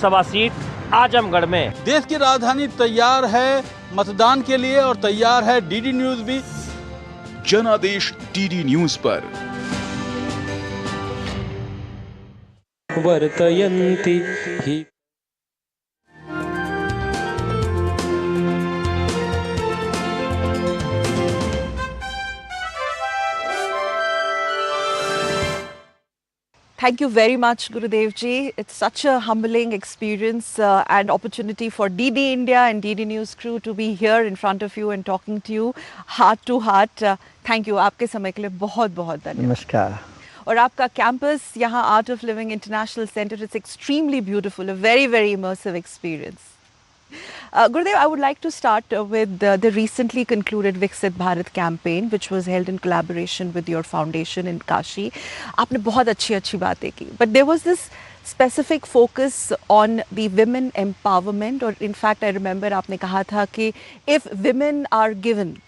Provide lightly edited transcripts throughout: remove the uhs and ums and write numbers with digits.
सभा सीट आजमगढ़ में। देश की राजधानी तैयार है मतदान के लिए और तैयार है डीडी न्यूज भी। जनादेश डीडी न्यूज पर। वर्तयन्ति हि Thank you very much, Gurudev ji. It's such a humbling experience and opportunity for DD India and DD News crew to be here in front of you and talking to you heart to heart. Thank you. आपके समय के लिए बहुत बहुत धन्यवाद. नमस्कार. और आपका कैंपस यहाँ art of living international centre, it's extremely beautiful, a very very immersive experience. Gurudev, I would like to start with the recently concluded Viksit Bharat campaign, which was held in collaboration with your foundation in Kashi. आपने बहुत अच्छी बातें की, but there was this specific focus on the women empowerment. और in fact, I remember आपने कहा था कि if women are given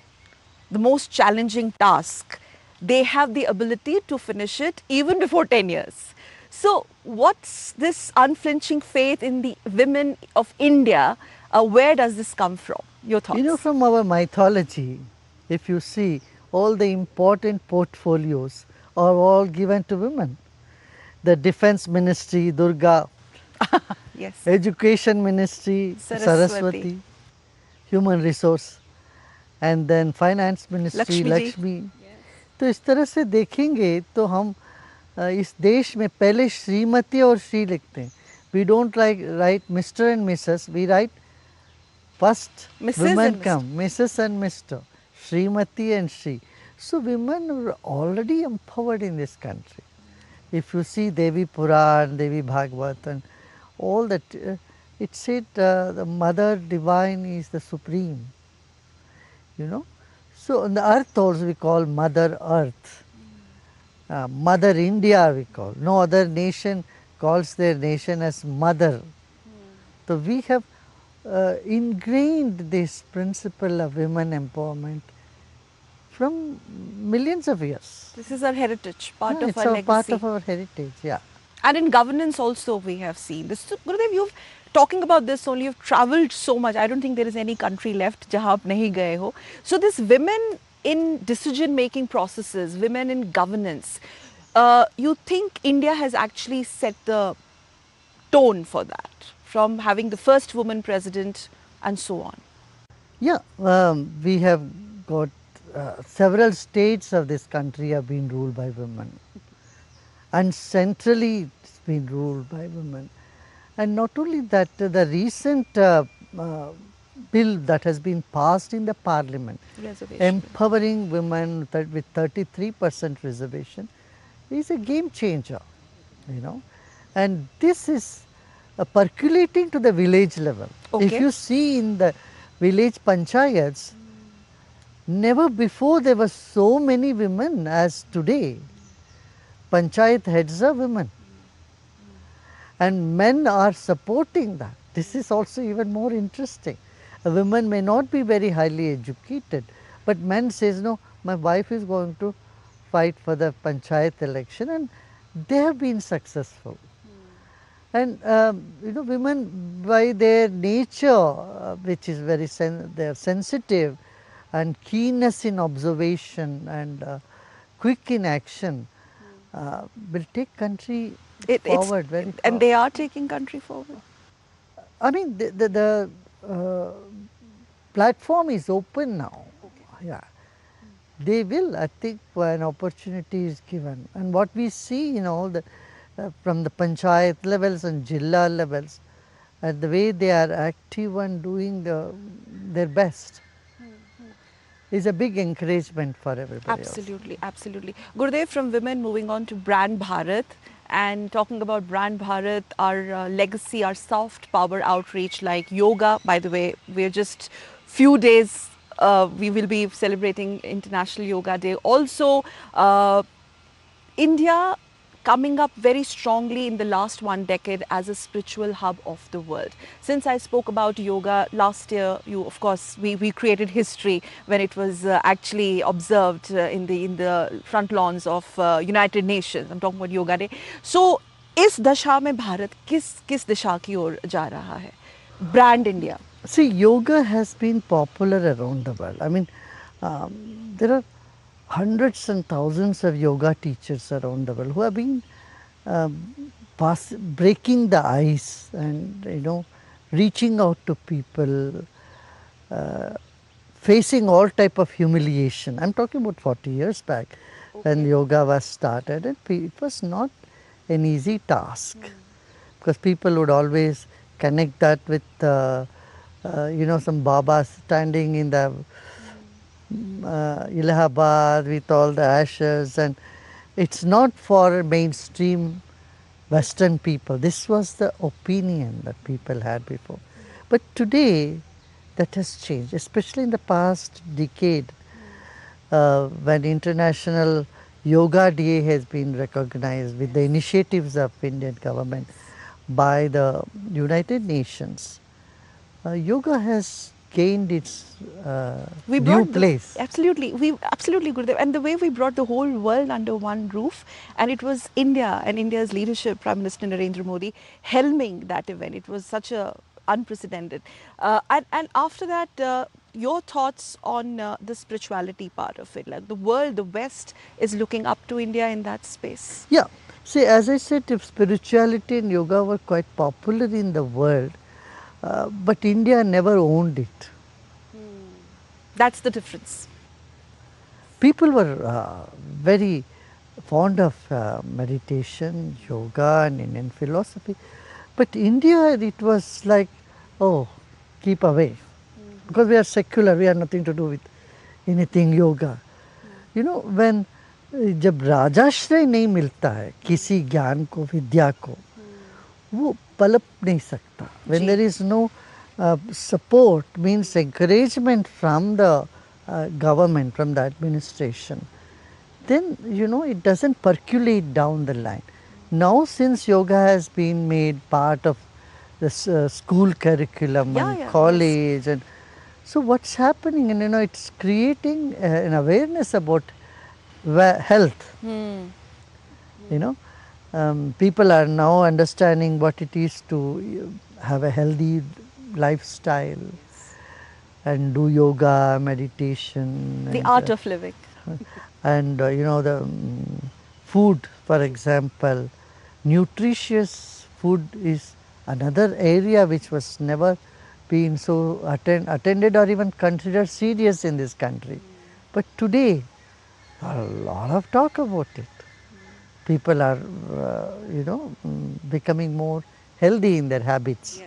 the most challenging task, they have the ability to finish it even before 10 years. So what's this unflinching faith in the women of India? Where does this come from? Your thoughts? You know, from our mythology, if you see, all the important portfolios are all given to women. The Defense Ministry, Durga. Yes. Education Ministry, Saraswati. Human Resource. And then Finance Ministry, Lakshmi. Yes. तो इस तरह से देखेंगे तो हम इस देश में पहले श्रीमती और श्री लिखते हैं. We don't write Mr. and Mrs. We write first women come, Mrs. and Mr. Srimati and Shri. So women are already empowered in this country. If you see Devi Puran, Devi Bhagavad and all that, it said the Mother Divine is the Supreme, you know. So on the earth also we call Mother Earth. Mother India we call. No other nation calls their nation as mother. So we have ingrained this principle of women empowerment from millions of years. This is our heritage, part of it's our legacy. Part of our heritage, yeah. And in governance also we have seen this. So, Gurudev, you've talking about this only, you've traveled so much. I don't think there is any country left jahan aap nahi gaye ho. So this women in decision making processes, women in governance, you think India has actually set the tone for that, from having the first woman president and so on? Yeah, we have got several states of this country have been ruled by women, and centrally it's been ruled by women. And not only that, the recent bill that has been passed in the parliament, empowering women with 33% reservation, is a game changer, you know. And this is percolating to the village level. Okay. If you see in the village panchayats, never before there were so many women as today. Panchayat heads are women. And men are supporting that. This is also even more interesting. A woman may not be very highly educated, but men says, no, my wife is going to fight for the panchayat election, and they have been successful. And you know, women by their nature, which is very they are sensitive and keenness in observation and quick in action, will take country forward very far. And they are taking country forward? I mean, the platform is open now. Okay. Yeah. They will, I think, when opportunity is given. And what we see in all the, from the panchayat levels and jilla levels, and the way they are active and doing their best, is a big encouragement for everybody. Absolutely, absolutely. Gurudev, from women moving on to Brand Bharat, and talking about Brand Bharat, our legacy, our soft power outreach like yoga. By the way, we're just few days, we will be celebrating International Yoga Day. Also, India coming up very strongly in the last one decade as a spiritual hub of the world. Since I spoke about yoga last year, of course, we created history when it was actually observed in the front lawns of United Nations. I'm talking about Yoga Day. So इस दशा में भारत किस दिशा की ओर जा रहा है? Brand India. See, yoga has been popular around the world. I mean, there are hundreds and thousands of yoga teachers around the world who have been breaking the ice and, you know, reaching out to people, facing all type of humiliation. I'm talking about 40 years back when yoga was started, and it was not an easy task because people would always connect that with you know, some Baba standing in the Allahabad with all the ashes, and it's not for mainstream Western people. This was the opinion that people had before. But today that has changed, especially in the past decade when International Yoga Day has been recognized with the initiatives of Indian government by the United Nations. Yoga has gained its new place. Absolutely, Gurudev. And the way we brought the whole world under one roof, and it was India and India's leadership, Prime Minister Narendra Modi, helming that event. It was such a unprecedented. And after that, your thoughts on the spirituality part of it, like the world, the West is looking up to India in that space. Yeah. See, as I said, if spirituality and yoga were quite popular in the world, but India never owned it. That's the difference. People were very fond of meditation, yoga and Indian philosophy. But India, it was like, oh, keep away. Because we are secular, we have nothing to do with anything yoga. You know, when जब राजाश्रय नहीं मिलता है किसी ज्ञान को, विद्या को, वो पलप नहीं सकता. When there is no support, means encouragement from the government, from the administration, then, you know, it doesn't percolate down the line. Now, since yoga has been made part of the school curriculum and college, and so what's happening, and you know, it's creating an awareness about health. You know, people are now understanding what it is to have a healthy lifestyle and do yoga, meditation. The art of living. And you know, the food, for example, nutritious food is another area which was never been so attended or even considered serious in this country. But today, a lot of talk about it. People are, you know, becoming more healthy in their habits.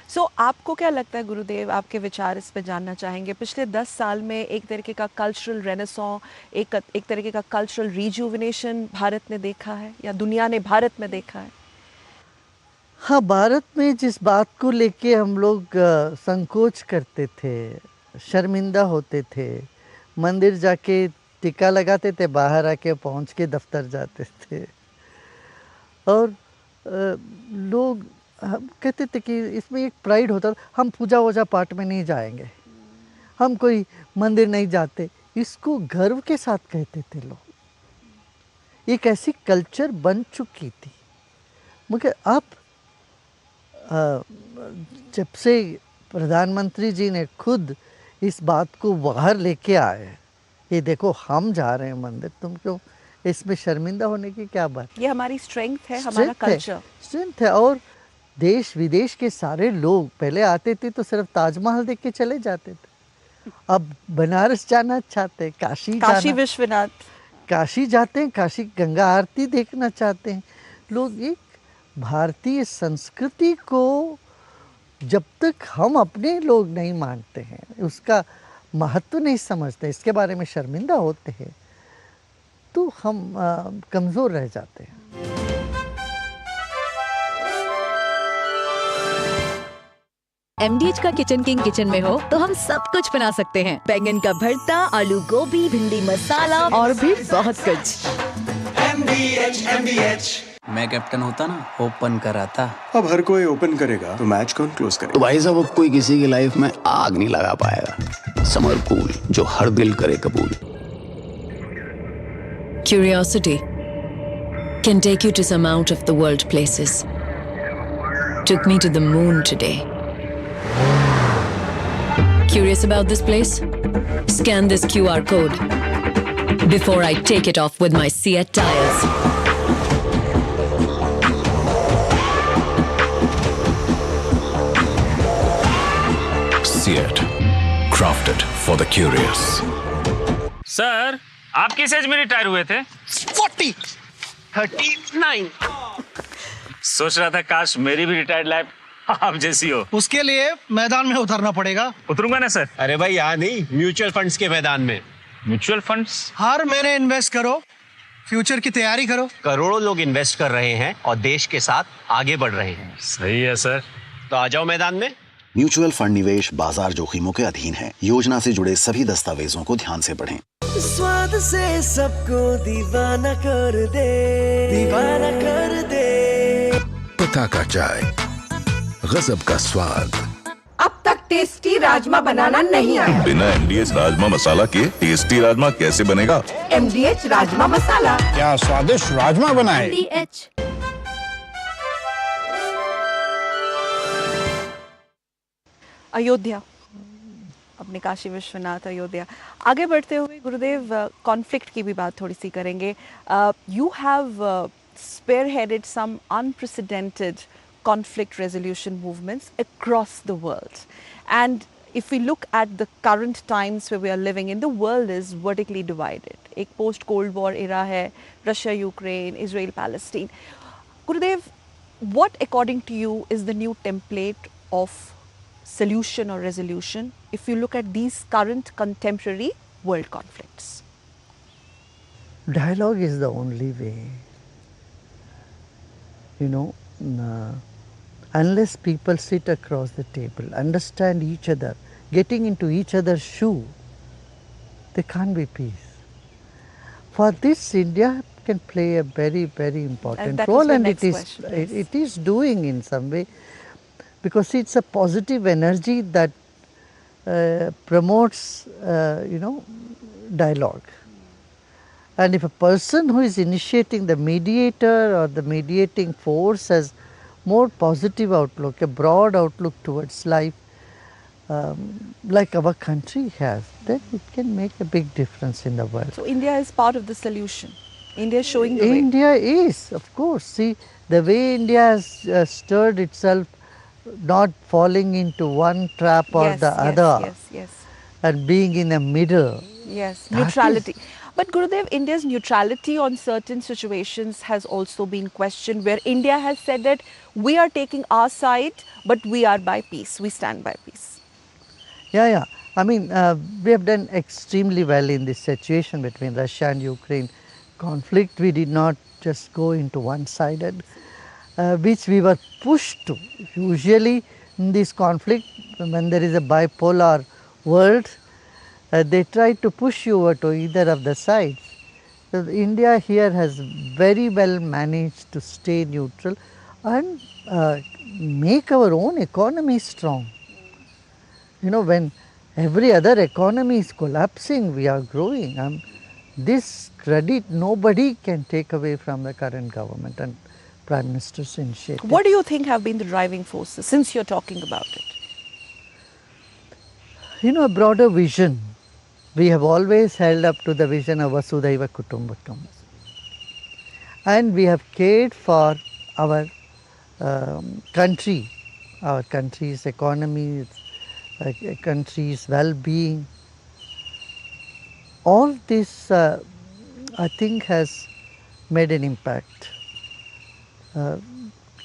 So, आपको क्या लगता है गुरुदेव, आपके विचार इस पे जानना चाहेंगे. पिछले 10 साल में एक तरीके का कल्चरल रेनेसॉन्स, एक तरीके का कल्चरल रिजुविनेशन भारत ने देखा है या दुनिया ने भारत में देखा है? हाँ, भारत में जिस बात को लेके हम लोग संकोच करते थे, शर्मिंदा होते थे, मंदिर जाके टीका लगाते थे, बाहर आके पहुंच के दफ्तर जाते थे, और लोग कहते थे कि इसमें एक प्राइड होता था, हम पूजा वूजा पाठ में नहीं जाएंगे, हम कोई मंदिर नहीं जाते, इसको गर्व के साथ कहते थे लोग. एक ऐसी कल्चर बन चुकी थी. मगर अब जब से प्रधानमंत्री जी ने खुद इस बात को बाहर लेके आए, ये देखो हम जा रहे हैं मंदिर, तुम क्यों इसमें शर्मिंदा होने की क्या बात. ये हमारी स्ट्रेंथ है, हमारा कल्चर स्ट्रेंथ है. और देश विदेश के सारे लोग पहले आते थे तो सिर्फ ताजमहल देख के चले जाते थे, अब बनारस जाना चाहते हैं, काशी विश्वनाथ, काशी जाते हैं, काशी गंगा आरती देखना चाहते हैं लोग. एक भारतीय संस्कृति को जब तक हम अपने लोग नहीं मानते हैं, उसका महत्व नहीं समझते, इसके बारे में शर्मिंदा होते हैं, तो हम कमज़ोर रह जाते हैं. MDH का किचन किंग किचन में हो तो हम सब कुछ बना सकते हैं. बैंगन का भरता, आलू गोभी, भिंडी मसाला और भी बहुत कुछ. MDH. मैं कैप्टन होता ना, ओपन कराता. अब हर कोई ओपन करेगा तो मैच कौन क्लोज करेगा? तो भाई साहब, कोई किसी की लाइफ में आग नहीं लगा पाएगा. समर कूल, जो हर दिल करे कबूल. Curiosity, can take you to some out of the world places. Took me to the moon today. Curious about this place? Scan this QR code before I take it off with my Seat tires. Seat, crafted for the curious. Sir, आप किस as में retire हुए थे? 39। सोच रहा था काश मेरी भी रिटायर्ड लाइफ आप जैसी हो। उसके लिए मैदान में उतरना पड़ेगा। उतरूंगा ना सर। अरे भाई यहाँ नहीं, म्यूचुअल फंड्स के मैदान में। Mutual funds? हर महीने इन्वेस्ट करो, फ्यूचर की तैयारी करो। करोड़ों लोग इन्वेस्ट कर रहे हैं और देश के साथ आगे बढ़ रहे हैं। सही है सर। तो आ जाओ मैदान में। म्यूचुअल फंड निवेश बाजार जोखिमों के अधीन है। योजना से जुड़े सभी दस्तावेजों को ध्यान से पढ़ें। स्वाद से सबको दीवाना कर दे, दीवाना कर दे। पता का चाय, गजब का स्वाद। अब तक टेस्टी राजमा बनाना नहीं आया। बिना MDH राजमा मसाला के टेस्टी राजमा कैसे बनेगा? MDH राजमा मसाला। क्या स्वादिष्ट राजमा बनाए। MDH। अयोध्या, अपने काशी विश्वनाथ अयोध्या। आगे बढ़ते हुए गुरुदेव, कॉन्फ्लिक्ट की भी बात थोड़ी सी करेंगे। You have spearheaded some unprecedented conflict resolution movements across the world. And if we look at the current times where we are living in, the world is vertically divided. एक post-Cold War era है, Russia, Ukraine, Israel, Palestine. Gurudev, what according to you is the new template of solution or resolution if you look at these current contemporary world conflicts? Dialogue is the only way. You know, unless people sit across the table, understand each other, getting into each other's shoe, there can't be peace. For this, India can play a very, very important role, and it is doing in some way, because it's a positive energy that promotes, dialogue. And if a person who is initiating, the mediator or the mediating force, has more positive outlook, a broad outlook towards life, like our country has, then it can make a big difference in the world. So India is part of the solution. India is showing the way. India is, of course. See, the way India has stirred itself, not falling into one trap or the other, and being in the middle. Yes, neutrality. But Gurudev, India's neutrality on certain situations has also been questioned, where India has said that we are taking our side, but we are by peace, we stand by peace. Yeah. I mean, we have done extremely well in this situation between Russia and Ukraine conflict. We did not just go into one-sided, which we were pushed to. Usually in this conflict, when there is a bipolar world, they try to push you over to either of the sides. So India here has very well managed to stay neutral and make our own economy strong. You know, when every other economy is collapsing, we are growing. This credit nobody can take away from the current government and Prime Minister's initiative. What do you think have been the driving forces, since you're talking about it? You know, a broader vision. We have always held up to the vision of Vasudhaiva Kutumbakam. And we have cared for our country, our country's economy, country's well-being. All this, I think, has made an impact.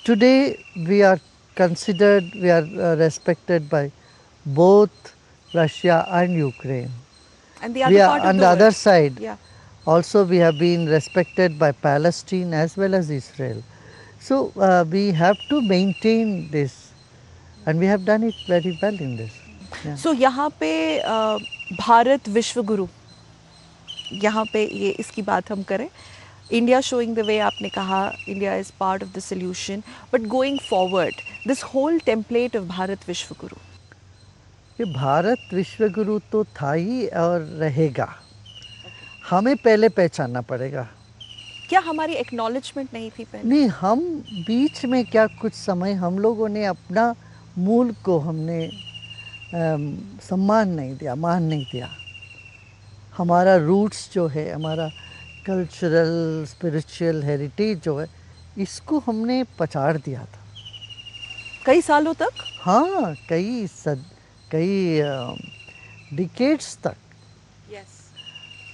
Today, we are considered, we are respected by both Russia and Ukraine. And the other part of on the other side, also we have been respected by Palestine as well as Israel. So we have to maintain this, and we have done it very well in this. Yeah. So यहाँ पे भारत विश्व गुरु, यहाँ पे ये इसकी बात हम करें. India showing the way, आपने कहा, India is part of the solution. But going forward, this whole template of Bharat Vishwa Guru. कि भारत विश्व गुरु तो था ही और रहेगा. हमें पहले पहचानना पड़ेगा. क्या हमारी एक्नॉलेजमेंट नहीं थी पहले? नहीं, हम बीच में क्या कुछ समय हम लोगों ने अपना मूल को हमने सम्मान नहीं दिया, मान नहीं दिया। हमारा रूट्स जो है, हमारा कल्चरल स्पिरिचुअल हेरिटेज जो है, इसको हमने पछाड़ दिया था कई सालों तक। हाँ, कई डिकेड्स तक।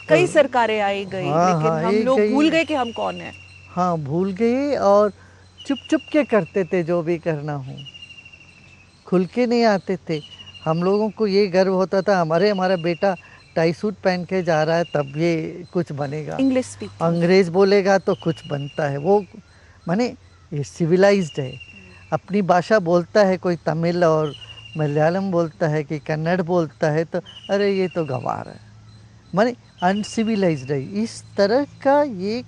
कई सरकारें आई गई, लेकिन हम लोग भूल गए कि हम कौन हैं। हाँ, भूल गए और चुप चुप के करते थे जो भी करना हो, खुल के नहीं आते थे। हम लोगों को ये गर्व होता था हमारा बेटा टाई सूट पहन के जा रहा है तब ये कुछ बनेगा, इंग्लिश स्पीकिंग, अंग्रेज़ बोलेगा तो कुछ बनता है। वो माने ये सिविलाइज्ड है, अपनी भाषा बोलता है, कोई तमिल और मलयालम बोलता है कि कन्नड़ बोलता है तो अरे ये तो गंवार है, माने अनसिविलाइज्ड है। इस तरह का एक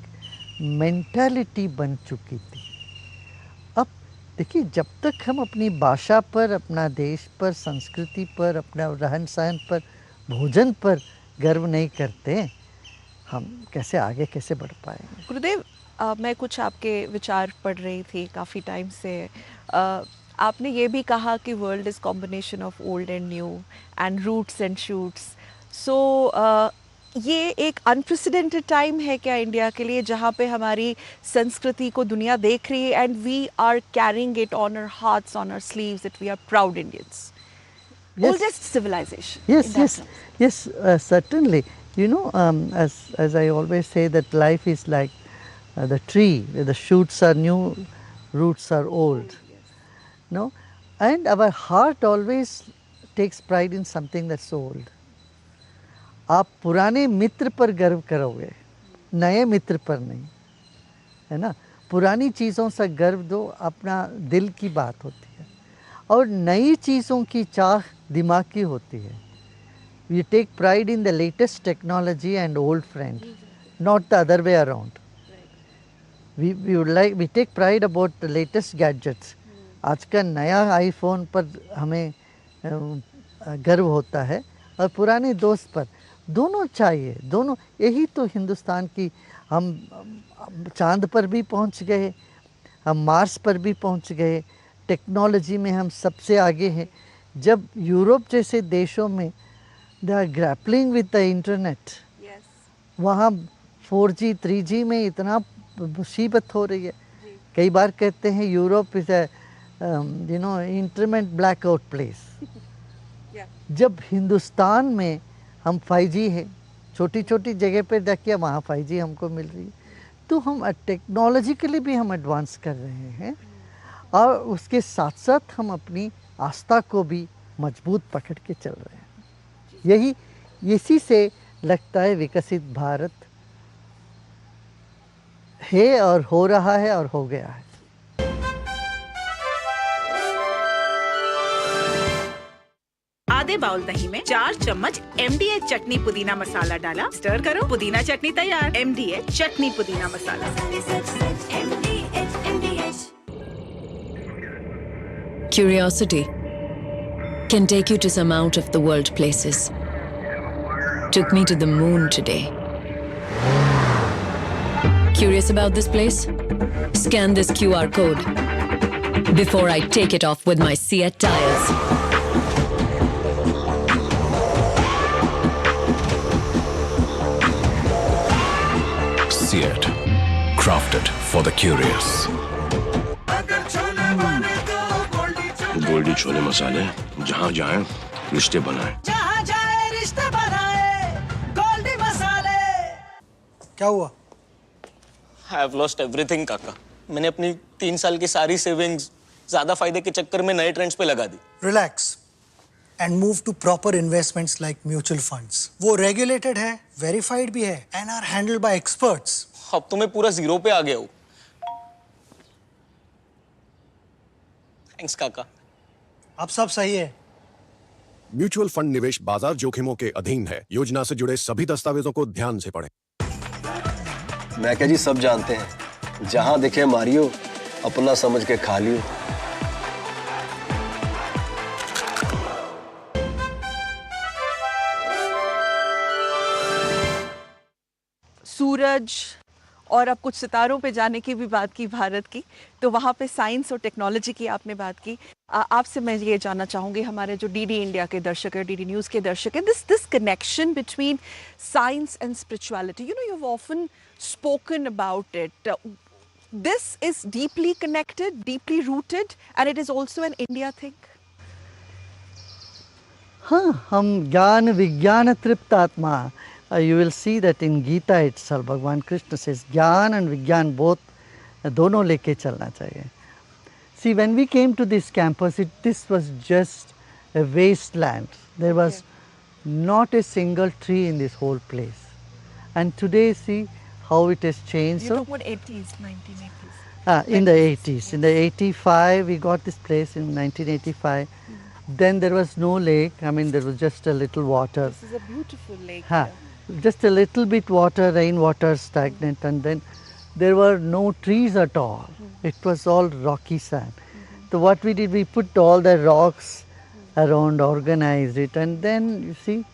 मेंटालिटी बन चुकी थी। अब देखिए, जब तक हम अपनी भाषा पर, अपना देश पर, संस्कृति पर, अपना रहन सहन पर, भोजन पर गर्व नहीं करते, हम कैसे आगे कैसे बढ़ पाएंगे? गुरुदेव, मैं कुछ आपके विचार पढ़ रही थी काफ़ी टाइम से। आपने ये भी कहा कि world is combination of old and new and roots and shoots. So ये एक अनप्रेसिडेंटेड टाइम है क्या इंडिया के लिए, जहाँ पे हमारी संस्कृति को दुनिया देख रही है and we are carrying it on our hearts, on our sleeves, that we are proud Indians? Oldest civilization. Yes, certainly. You know, as I always say, that life is like the tree, where the shoots are new, roots are old. No, and our heart always takes pride in something that's old. आप पुराने मित्र पर गर्व करोगे, नए मित्र पर नहीं, है ना? पुरानी चीज़ों से गर्व दो, अपना दिल की बात होती है, और नई चीज़ों की चाह दिमाग की होती है। We take pride in the latest technology and old friend, not the other way around. We take pride about the latest gadgets. आज का नया आईफोन पर हमें गर्व होता है और पुराने दोस्त पर। दोनों चाहिए, दोनों। यही तो हिंदुस्तान की, हम चांद पर भी पहुंच गए, हम मार्स पर भी पहुंच गए, टेक्नोलॉजी में हम सबसे आगे हैं। जब यूरोप जैसे देशों में they are grappling with the internet, वहाँ 4G 3G में इतना मुसीबत हो रही है। कई बार कहते हैं Europe is a internet blackout place. जब हिंदुस्तान में हम 5G है, छोटी छोटी जगह पे देखिए वहाँ 5G हमको मिल रही है, तो हम टेक्नोलॉजिकली भी हम एडवांस कर रहे हैं, और उसके साथ साथ हम अपनी आस्था को भी मजबूत पकड़ के चल रहे हैं। इसी से लगता है विकसित भारत है, और हो रहा है, और हो गया है। आधे बाउल दही में 4 चम्मच MDH चटनी पुदीना मसाला डाला, स्टर करो, पुदीना चटनी तैयार। MDH चटनी पुदीना मसाला। Curiosity can take you to some out of the world places. Took me to the moon today. Curious about this place? Scan this QR code before I take it off with my Seat tires. Seat, crafted for the curious. Goldy chole मसाले, जहाँ जाए रिश्ते बनाए, जहाँ जाए रिश्ते बनाए, गोल्डी मसाले। क्या हुआ? I have lost everything काका। मैंने अपनी 3 साल की सारी सेविंग्स ज्यादा फायदे के चक्कर में नए ट्रेंड्स पे लगा दी। Relax and move to proper investments like mutual funds. वो रेगुलेटेड है, वेरीफाइड भी है, and are handled by experts. अब तो मैं पूरा जीरो पे आ गया हूँ। थैंक्स काका। अब सब सही है। म्यूचुअल फंड निवेश बाजार जोखिमों के अधीन है। योजना से जुड़े सभी दस्तावेजों को ध्यान से पढ़ें। मैं क्या जी, सब जानते हैं, जहां दिखे मारियो, अपना समझ के खा लियो। सूरज और अब कुछ सितारों पे जाने की भी बात की भारत की, तो वहाँ पे साइंस और टेक्नोलॉजी की आपने बात की। आपसे मैं ये जानना चाहूँगी, हमारे जो डीडी इंडिया के दर्शक है, डीडी न्यूज़ के दर्शक है, this connection between science and spirituality, you know, you have often spoken about it. This is deeply connected, deeply rooted, and it is also an India thing. हाँ, हम ज्ञान विज्ञान तृप्त आत्मा. You will see that in Gita itself, भगवान Krishna says ज्ञान and विज्ञान both दोनों लेके चलना चाहिए. See, when we came to this campus, this was just a wasteland. There was not a single tree in this whole place. And today, see how it has changed. You're talking about 80s, 1980s. In the 80s. In the 85, we got this place in 1985. Then there was no lake. I mean, there was just a little water. This is a beautiful lake. Just a little bit water, rainwater, stagnant, and then there were no trees at all. It was all rocky sand. So what we did, we put all the rocks around, organized it, and then you see,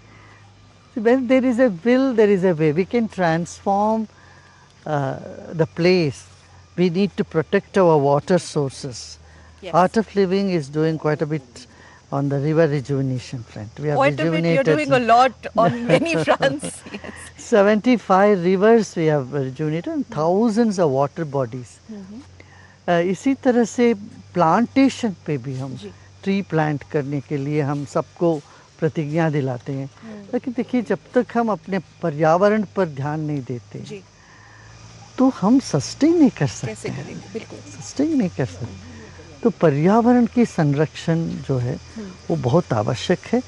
when there is a will, there is a way. We can transform the place. We need to protect our water sources. Yes. Art of Living is doing quite a bit on the river rejuvenation front. We have Quite a bit, you're doing a lot on many fronts. Yes. 75 rivers we have rejuvenated and thousands of water bodies. इसी तरह से plantation पे भी हम tree plant करने के लिए हम सबको प्रतिज्ञा दिलाते हैं. लेकिन देखिए, जब तक हम अपने पर्यावरण पर ध्यान नहीं देते तो हम सस्टेन नहीं कर सकते. कैसे करेंगे? बिल्कुल सस्टेन नहीं कर सकते. तो पर्यावरण की संरक्षण जो है वो बहुत आवश्यक है.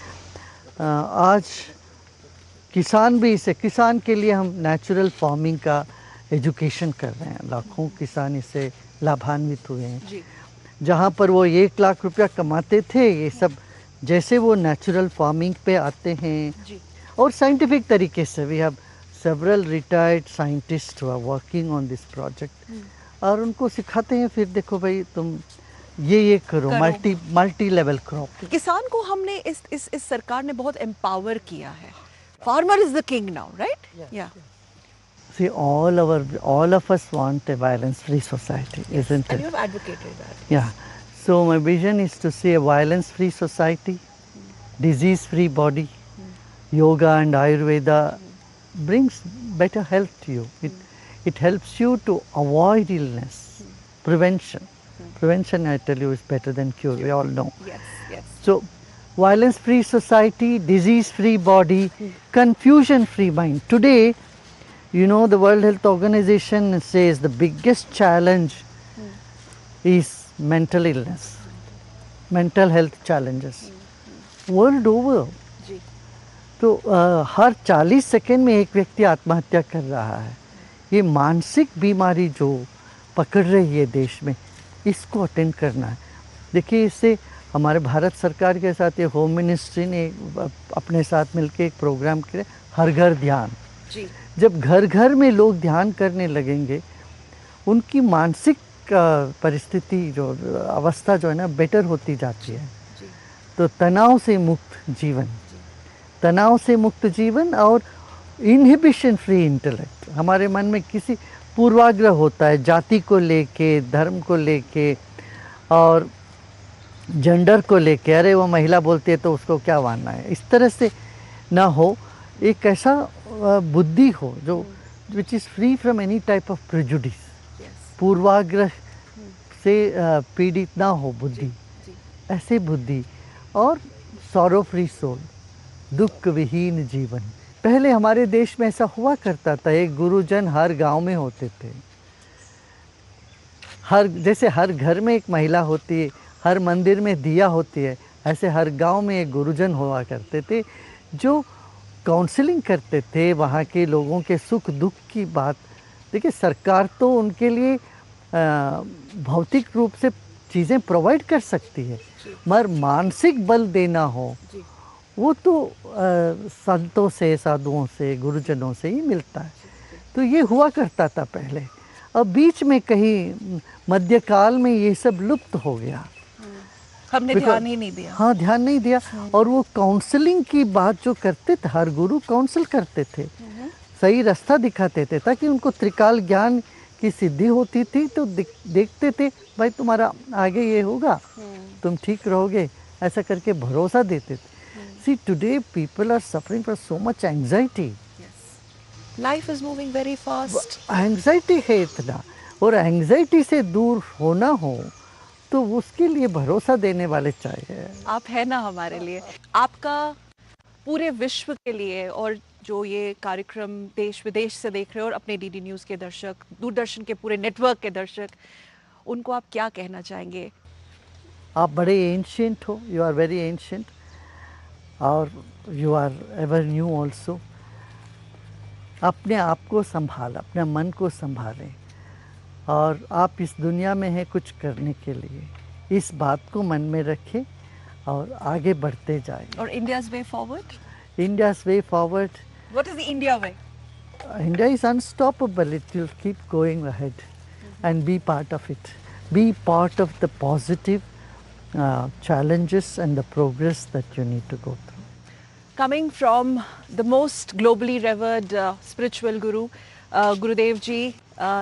आज किसान भी इसे, किसान के लिए हम नेचुरल फार्मिंग का एजुकेशन कर रहे हैं. लाखों किसान इससे लाभान्वित हुए हैं. जहाँ पर वो 1 लाख रुपया कमाते थे, ये सब जैसे वो नेचुरल फार्मिंग पे आते हैं और साइंटिफिक तरीके से. We have several retired scientists who are working on this project. और उनको सिखाते हैं, फिर देखो भाई तुम ये करो, मल्टी लेवल क्रॉप. किसान को हमने इस सरकार ने बहुत एम्पावर किया है. Farmer is the king now, right? या. See, all of us want a violence-free society, isn't it? And you have advocated that. Yeah. So my vision is to see a violence-free society, disease-free body. Yoga and Ayurveda brings better health to you. It helps you to avoid illness. Prevention. Prevention, I tell you, is better than cure. We all know. Yes, yes. So, violence-free society, disease-free body, confusion-free mind. Today, you know, the World Health Organization says the biggest challenge is mental illness, mental health challenges. World over. तो हर 40 second में एक व्यक्ति आत्महत्या कर रहा है. ये मानसिक बीमारी जो पकड़ रही है देश में, इसको अटेंड करना है. देखिए, इससे हमारे भारत सरकार के साथ ये होम मिनिस्ट्री ने अपने साथ मिलकर एक प्रोग्राम किया, हर घर ध्यान. जब घर घर में लोग ध्यान करने लगेंगे, उनकी मानसिक परिस्थिति जो अवस्था जो है ना, बेटर होती जाती है. तो तनाव से मुक्त जीवन, तनाव से मुक्त जीवन और इनहिबिशन फ्री इंटेलेक्ट. हमारे मन में किसी पूर्वाग्रह होता है जाति को लेके, धर्म को लेके और जेंडर को लेके, अरे वो महिला बोलती है तो उसको क्या मानना है, इस तरह से ना हो. एक ऐसा बुद्धि हो जो which is free from any type of prejudice. पूर्वाग्रह से पीड़ित ना हो बुद्धि, ऐसे बुद्धि. और सॉरो फ्री सोल, दुख विहीन जीवन. पहले हमारे देश में ऐसा हुआ करता था, एक गुरुजन हर गांव में होते थे. जैसे हर घर में एक महिला होती है, हर मंदिर में दिया होती है, ऐसे हर गांव में एक गुरुजन हुआ करते थे जो काउंसलिंग करते थे वहाँ के लोगों के सुख दुख की बात. देखिए, सरकार तो उनके लिए भौतिक रूप से चीज़ें प्रोवाइड कर सकती है, मगर मानसिक बल देना हो वो तो संतों से, साधुओं से, गुरुजनों से ही मिलता है. तो ये हुआ करता था पहले. अब बीच में कहीं मध्यकाल में ये सब लुप्त हो गया. हमने ध्यान ही नहीं दिया. हाँ, ध्यान नहीं दिया. और वो काउंसलिंग की बात जो करते थे, हर गुरु काउंसल करते थे. सही रास्ता दिखाते थे, ताकि उनको त्रिकाल ज्ञान की सिद्धि होती थी, तो देखते थे भाई तुम्हारा आगे ये होगा, तुम ठीक रहोगे, ऐसा करके भरोसा देते थे. See, today people are suffering from so much anxiety. Life is moving very fast. Anxiety है इतना, और anxiety से दूर होना हो तो उसके लिए भरोसा देने वाले चाहिए. आप है ना हमारे लिए. आपका पूरे विश्व के लिए, और जो ये कार्यक्रम देश विदेश से देख रहे हो, और अपने डीडी न्यूज़ के दर्शक, दूरदर्शन के पूरे नेटवर्क के दर्शक, उनको आप क्या कहना चाहेंगे? आप बड़े एंशिएंट हो, यू आर वेरी एंशिएंट, और you are ever new also. अपने आप को संभाल, अपने मन को संभालें, और आप इस दुनिया में हैं कुछ करने के लिए. इस बात को मन में रखें और आगे बढ़ते जाएं. और India's way forward? India's way forward. What is the India way? India is unstoppable. It will keep going ahead and be part of it. Be part of the positive challenges and the progress that you need to go through. Coming from the most globally revered spiritual guru, Gurudev ji,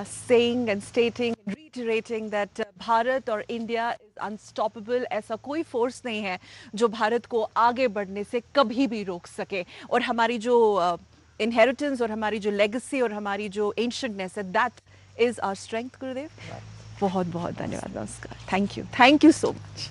saying and stating, reiterating that Bharat और India is unstoppable. ऐसा कोई force नहीं है जो भारत को आगे बढ़ने से कभी भी रोक सके. और हमारी जो inheritance और हमारी जो legacy और हमारी जो ancientness है, that is our strength, गुरुदेव. बहुत बहुत धन्यवाद. नमस्कार. Thank you so much.